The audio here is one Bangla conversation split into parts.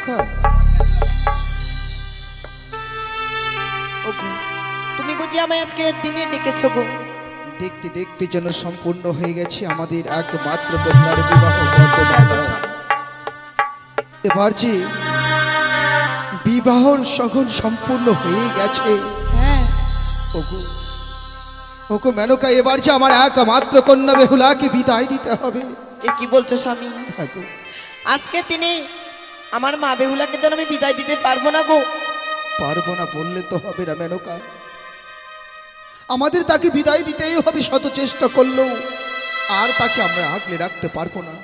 মেনকা, ওগো তুমি বুঝি আমায় আজকে দিনে ডেকেছো গো? দেখতে দেখতে যেন সম্পূর্ণ হয়ে গেছে আমাদের একমাত্র কন্যার বিবাহ। এবার যে বিবাহর সঘন সম্পূর্ণ হয়ে গেছে, হ্যাঁ ওগো ওগো মেনকা, এবার যে আমার একমাত্র কন্যা বেহুলাকে বিদায় দিতে হবে। এ কি বলছো স্বামী? হ্যাঁ গো, আজকের দিনে আমার মা বেহুলাকে যেন আমি বিদায় দিতে পারবো না গো। পারবো না বললে তো হবে না মেনকা, আমাদের তাকে বিদায় দিতেই হবে। শত চেষ্টা করলেও আর তাকে আমরা আগলে রাখতে পারবো না।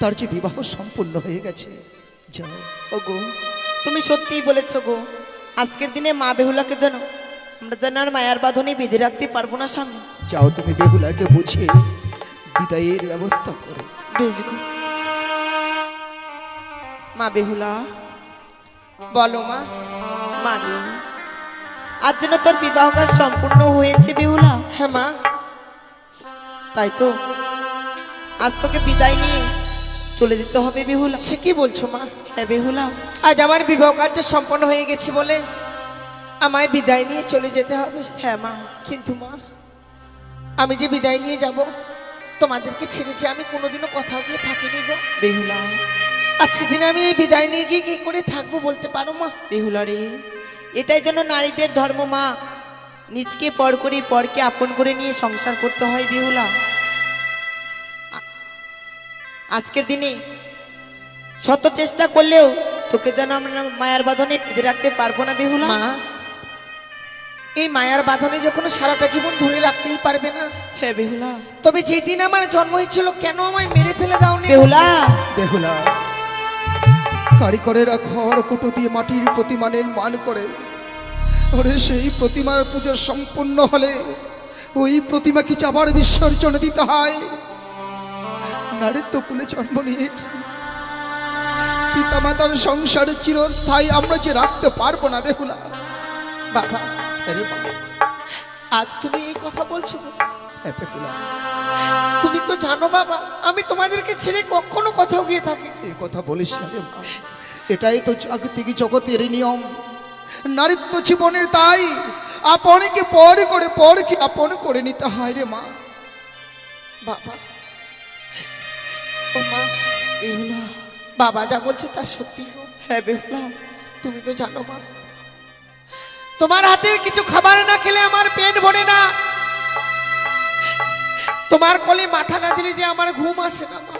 তার যে বিবাহ সম্পূর্ণ হয়ে গেছে। যাও ওগো তুমি সত্যিই বলেছো গো, আজকের দিনে মা বেহুলাকে যেন আমরা যেন আর মায়ার বাঁধনে বেঁধে রাখতে পারবো না স্বামী। যাও তুমি বেহুলাকে বুঝিয়ে বিদায়ের ব্যবস্থা করো। বেশ গো। মা বেহুলা, বলো মা। মানে আজ যেন তোর বিবাহ কাজ সম্পূর্ণ হয়েছে বেহুলা। হ্যাঁ মা। তাই তো আজ তোকে বিদায় নিয়ে চলে যেতে হবে বেহুলা। সে কি বলছো মা? হ্যাঁ বেহুলা, আজ আমার বিবাহ কার্য সম্পন্ন হয়ে গেছে বলে আমায় বিদায় নিয়ে চলে যেতে হবে। হ্যাঁ মা। কিন্তু মা, আমি যে বিদায় নিয়ে যাব তোমাদেরকে ছেড়েছে আমি কোনোদিনও কোথাও গিয়ে থাকিনি গো বেহুলা। আজকে দিনে আমি এই বিদায় নিয়ে গিয়ে কি করে থাকবো বলতে পারো মা? বেহুলা রে, এটাই যেন নারীদের ধর্ম মা, নিজকে পর করে পরকে আপন করে নিয়ে সংসার করতে হয় বেহুলা। আজকের দিনে শত চেষ্টা করলেও তোকে যেন আমরা মায়ার বাঁধনে বেঁধে রাখতে পারবো না বেহুলা। মা, এই মায়ার বাঁধনে যখন সারাটা জীবন ধরে রাখতেই পারবে না, হ্যাঁ বেহুলা। তবে যেদিন আমার জন্ম হয়েছিল কেন আমায় মেরে ফেলে দাওনি বেহুলা? বেহুলা, কারিগরেরা খড় কুটো দিয়ে মাটির প্রতিমা নির্মাণ করে, ওরে সেই প্রতিমার পুজো সম্পূর্ণ হলে ওই প্রতিমাকে আবার বিসর্জন দিতে হয়। নারীত্ব কুলে জন্ম নিয়েছি, পিতা মাতার সংসার চিরস্থায়ী আমরা যে রাখতে পারবো না বেহুলা। বাবা, আরে বাবা, আজ তুমি এই কথা বলছো? হ্যাঁ বেহুলা, তুমি তো জানো বাবা আমি তোমাদেরকে ছেড়ে কখনো কোথাও গিয়ে থাকি। এই কথা বলিস না রে মা, এটাই তো জাগতিক জগতের নিয়ম, নারীত্ব জীবনের। তাই আপনকে পর করে পরকে আপন করে নিতে হয় রে মা। বাবা, ও মা, বেহুলা, বাবা যা বলছে তা সত্যি গো। হ্যাঁ বেহুলা। তুমি তো জানো মা, তোমার হাতের কিছু খাবার না খেলে আমার পেট ভরে না, তোমার কোলে মাথা না দিলে যে আমার ঘুম আসে না মা।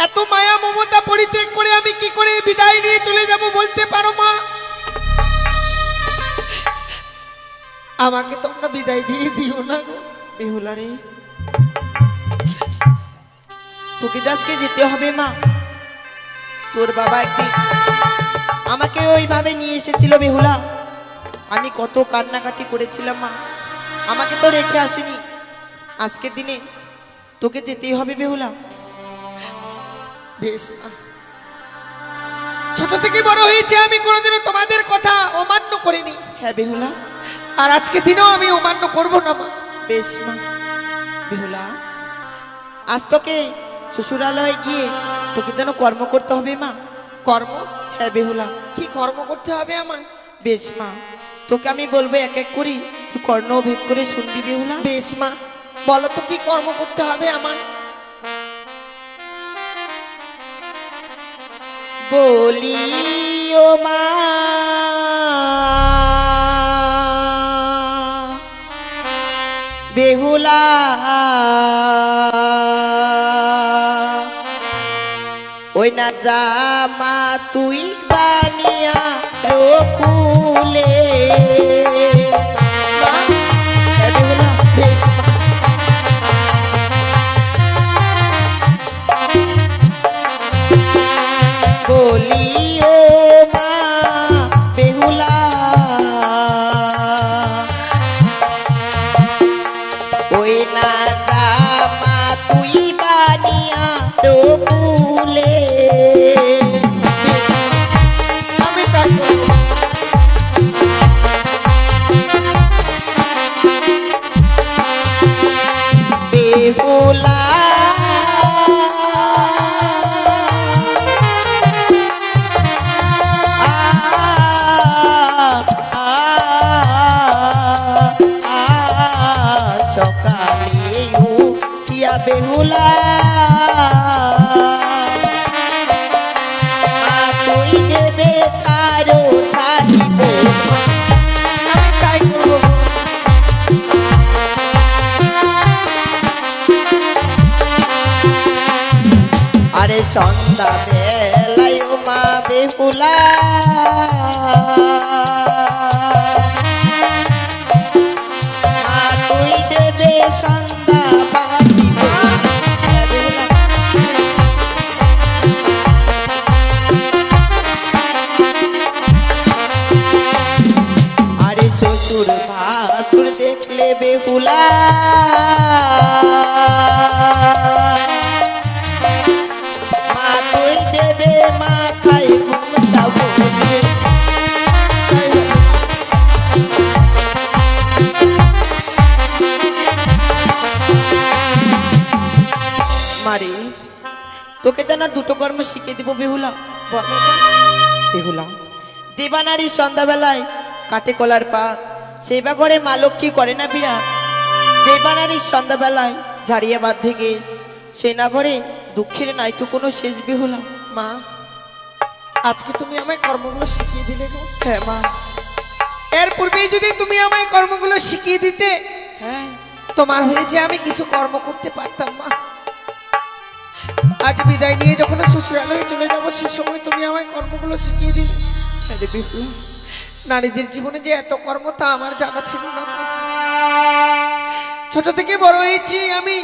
এত মায়া মমতা পরিত্যাগ করে আমি কি করে বিদায় নিয়ে চলে যাব বলতে পারো মা? আমাকে তোমরা বিদায় দিয়ে দিও না গো। বেহুলা রে, তোকে যে আজকে যেতে হবে মা। তোর বাবা একদিন আমাকে ওইভাবে নিয়ে এসেছিল বেহুলা, আমি কত কান্নাকাটি করেছিলাম মা, আমাকে তো রেখে আসেনি। আজকের দিনে তোকে যেতেই হবে বেহুলা। বেশ মা, ছোট থেকে বড় হয়েছে আমি কোনোদিনও তোমাদের কথা অমান্য করিনি। হ্যাঁ বেহুলা। আর আজকে দিনেও আমি অমান্য করবো না মা। বেশ মা। বেহুলা, আজ তোকে শ্বশুরালয়ে গিয়ে তোকে যেন কর্ম করতে হবে মা। কর্ম? হ্যাঁ বেহুলা। কি কর্ম করতে হবে আমায়? বেশ মা, তোকে আমি বলবো এক এক করি, তুই কর্ণ ভেদ করে শুনবি বেহুলা। বেশ মা, বলো তো কি কর্ম করতে হবে আমায়? বলি ও মা, বেহুলা ওই না জামা তুই বানিয়া রকুলে। বেহুলা, বেশ মা। বলি ও মা বেহুলা, ওই না জামা তুই বানিয়া রকুলে। আমি তাই করবো। বেহুলা সন্ধ্যা বেলায় ও মা বেহুলা মা তুই দেবে সন্ধ্যা বাতি বেহুলা আরে শ্বশুর ভাসুর দেখলে বেহুলা মা তুই দেবে মাথায় ঘুমটা বলে মারে তোকে যেন দুটো কর্ম শিখিয়ে দিব বেহুলা। বলো মা। বেহুলা যে বা নারী সন্ধ্যাবেলায় কাটে কলার পাত সেই বা ঘরে মা লক্ষ্মী করে না বিরাট। যে বা নারী সন্ধ্যাবেলায় ঝাড়িয়ে বাদ থেকে সে না ঘরে দুঃখের নাই তো কোনো শেষ। বেহুলা মা আজকে তুমি আমায় কর্মগুলো শিখিয়ে দিলে গো। হ্যাঁ মা। এর পূর্বেই যদি তুমি আমায় কর্মগুলো শিখিয়ে দিতে হ্যাঁ তোমার হয়ে যে আমি কিছু কর্ম করতে পারতাম মা। আজ বিদায় নিয়ে যখন শ্বশুরালয়ে চলে যাবো সে সময় তুমি আমায় কর্মগুলো শিখিয়ে দিলে। আরে বেহুলা নারীদের জীবনে যে এত কর্ম তা আমার জানা ছিল না মা। ছোট থেকে বড় হয়েছি আমি,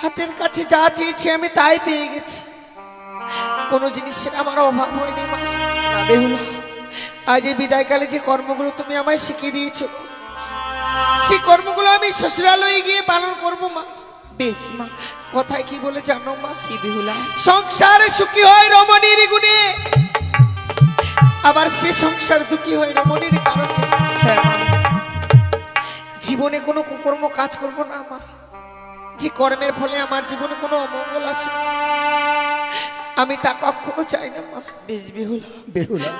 হাতের কাছে যা চেয়েছি আমি তাই পেয়ে গেছি, কোনো জিনিসের আমার অভাব হয়নি মা। না বেহুলা আজ এই বিদায়কালে যে কর্মগুলো তুমি আমায় শিখিয়ে দিয়েছো সেই কর্মগুলো আমি শ্বশুরালয়ে গিয়ে পালন করবো মা। বেশ মা। কথায় কি বলে জানো মা? কি বেহুলা? সংসারে সুখী হয় রমণীর গুণে, আবার সে সংসার দুঃখী হয় রমণীর কারণে। হ্যাঁ মা। জীবনে কোনো কুকর্ম কাজ করব না মা, যে কর্মের ফলে আমার জীবনে কোনো অমঙ্গল আসে আমি তা কখনো চাই না মা। বেশ বেহুলা। বেহুলা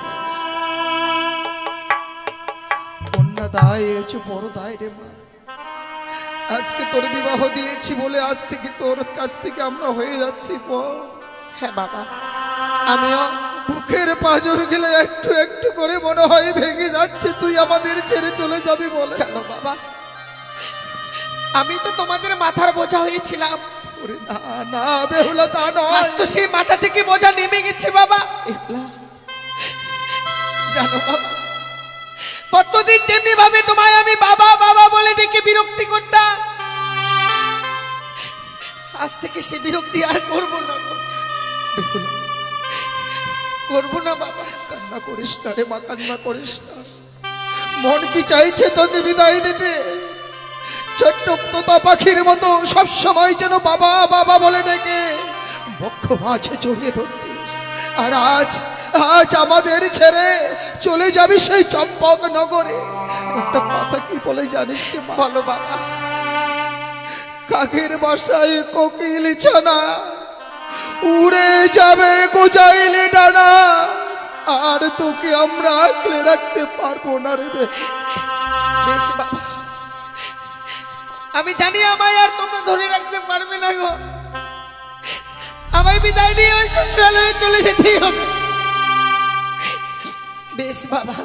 কন্যা দায় হচ্ছে বড় দায় রে মা। আজকে তোর বিবাহ দিয়েছি বলে আজ থেকে তোর কাছ থেকে আমরা হয়ে যাচ্ছি বল। হ্যাঁ বাবা, আমিও বুকের পাঁজর গেলে একটু একটু করে মনে হয় ভেঙে যাচ্ছে, তুই আমাদের ছেড়ে চলে যাবি বলে। জানো বাবা, আমি তো তোমাদের মাথার বোঝা হয়েছিলাম। ওরে না না বেহুলা, তা নয়। আজ তো সেই মাথা থেকে বোঝা নেমে গেছে বাবা। বেহুলা জানো বাবা, কতদিন যেমনি ভাবে তোমায় আমি বাবা বাবা বলে ডেকে বিরক্তি করতাম, আজ থেকে সে বিরক্তি আর করবো না গো। বেহুলা করবো না বাবা। কান্না করিস না রে মা, কান্না করিস না। মন কি চাইছে তোকে বিদায় দিতে? ছোট্ট তোতা পাখির মতো সব সময় যেন বাবা বাবা বলে ডেকে বক্ষ মাঝে জড়িয়ে ধরতিস, আর আজ আজ আমাদের ছেড়ে চলে যাবি সেই চম্পক নগরে। একটা কথা কি বলে জানিস কি মা? বলো বাবা। কাকের বাসায় কোকিল ছানা উড়ে যাবে গোজাইলে ডানা, আর তোকে আমরা আঁকলে রাখতে পারবো না রে। বেশ বাবা, আমি জানি আমায় আর তোমরা ধরে রাখতে পারবে না গো। আমায় বিদায় দিয়ে ওই শ্বশুরালয়ে চলে যেতেই হবে। বেশ বাবা,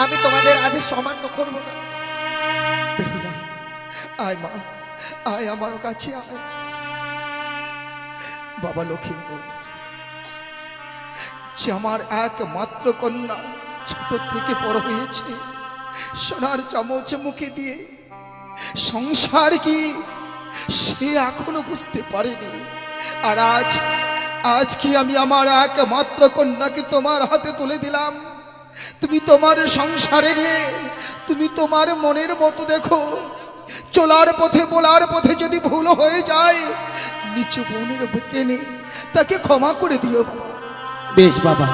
আমি তোমাদের আদেশ অমান্য করবো না। বেহুলা আয় মা, আয় আমার কাছে আয়। বাবা লক্ষ্মীন্দর যে আমার একমাত্র কন্যা, ছোট থেকে বড় হয়েছে সোনার চামচ মুখে দিয়ে, সংসার কি সে এখনো বুঝতে পারেনি। আর আজ আজ কি আমি আমার একমাত্র কন্যাকে তোমার হাতে তুলে দিলাম। তুমি তোমার সংসারে নিয়ে তুমি তোমার মনের মতো দেখো। চলার পথে বলার পথে যদি ভুল হয়ে যায় নিচু বোনের কেনে তাকে ক্ষমা করে দিও বাবা। বেশ বাবা,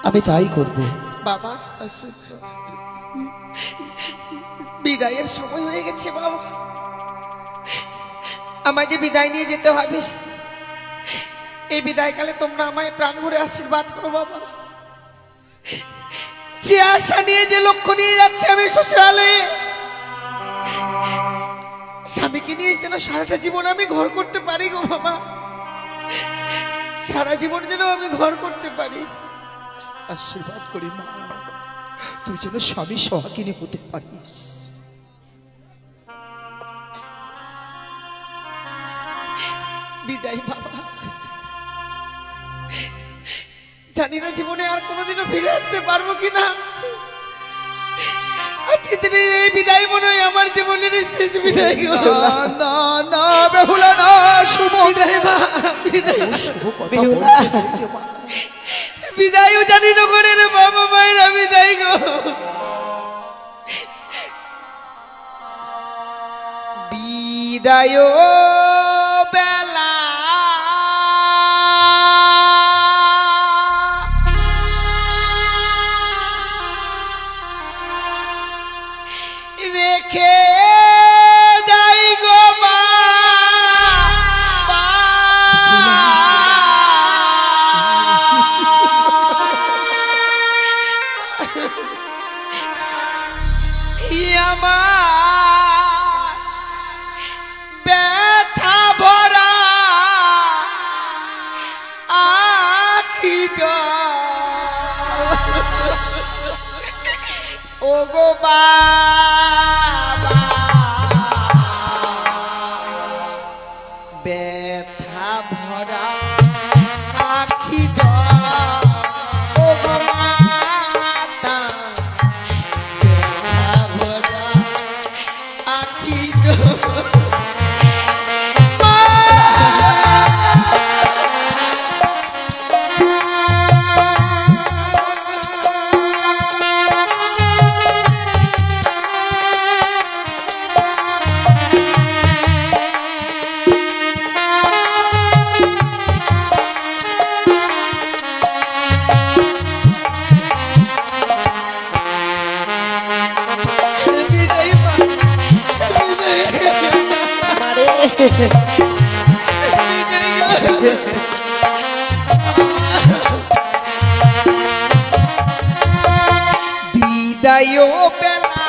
আমি তাই করব। বাবা, বিদায়ের সময় হয়ে গেছে বাবা, আমায় যে বিদায় নিয়ে যেতে হবে। এই বিদায়কালে তোমরা আমায় প্রাণ ভরে আশীর্বাদ করো বাবা। যে আশা নিয়ে যে লক্ষ্য নিয়ে যাচ্ছে আমি শ্বশুরালয়ে, স্বামীকে নিয়ে যেন সারাটা জীবন আমি ঘর করতে পারি গো বাবা। সারা জীবন যেন আমি ঘর করতে পারি। আশীর্বাদ করি মা, তুই যেন স্বামী সোহাগিনী হতে পারিস। বিদায় বাবা। জানি না জীবনে আর কোনোদিনও ফিরে আসতে পারবো কিনা। আজকে দিনের এই বিদায় মনে হয় আমার জীবনের শেষ বিদায় গো। না না না বেহুলা না, শুভ বিদায় মা, বিদায়। শুভ কথা বেহুলা। বলতে মা। বিদায়ও জানি না করে রে বাবা মায়েরা, বিদায় গো। বিদায় বেলা রেখে যাই গো মা, আমার ব্যথা ভরা আখি ও গো বাবা, ব্যথা ভরা আখি ও গো মাতা, ব্যথা ভরা আখি বিদায় বেলা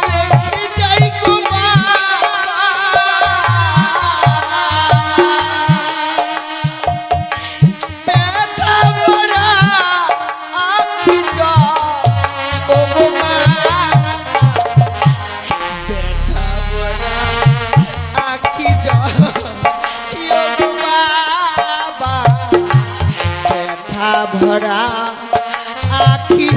রেখে যাই গো মা, ব্যথা ভরা আখি ও গো মা, ব্যথা ভরা আখি ও গো বাবা, ব্যথা ভরা আখি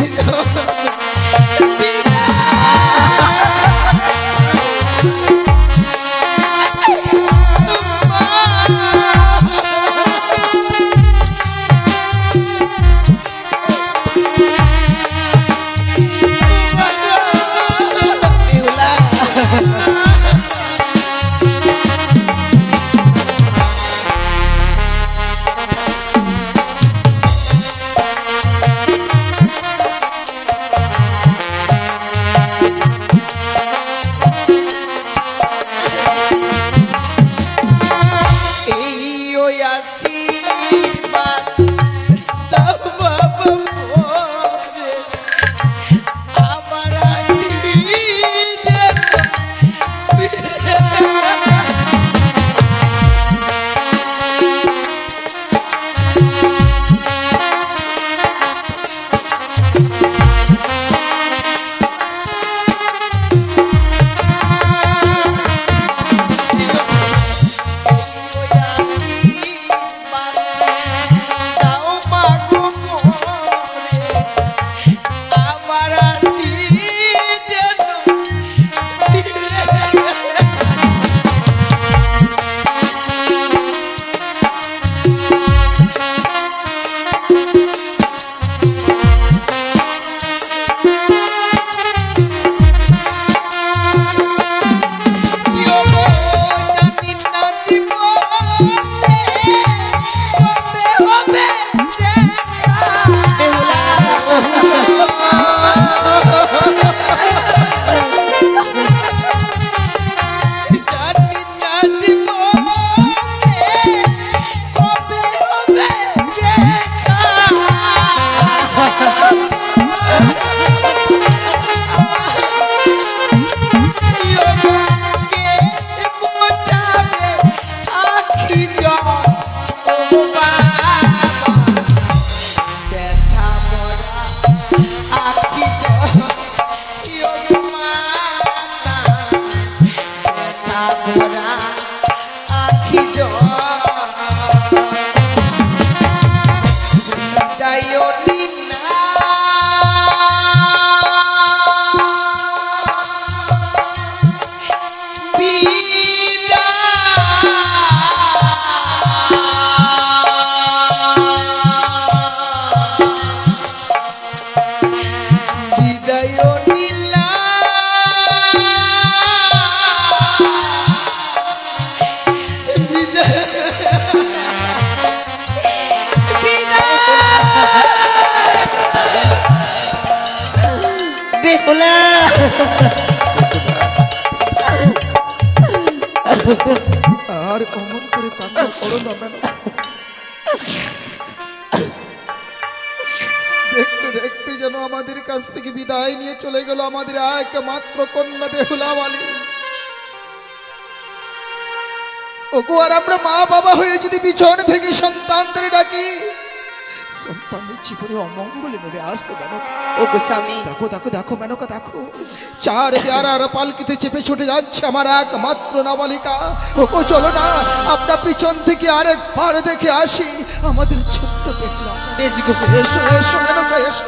আর অমন করে কান্না করো না মেনকা। দেখতে দেখতে যেন আমাদের কাছ থেকে বিদায় নিয়ে চলে গেল আমাদের একমাত্র কন্যা বেহুলা মালি। ওগো, আর আমরা মা বাবা হয়ে যদি পিছন থেকে সন্তানদের ডাকি, সন্তানের জীবনে অমঙ্গলে নেবে আসবে মেনকা। ও গো স্বামী, দেখো দেখো দেখো মেনকা, দেখো চার পেয়ারার পালকিতে চেপে ছুটে যাচ্ছে আমার একমাত্র নাবালিকা। ওগো চলো না, আপনার পিছন থেকে আরেকবার দেখে আসি আমাদের ছোট্ট বেহুলা। বেশ গো, এসো এসো মেনকা, এসো।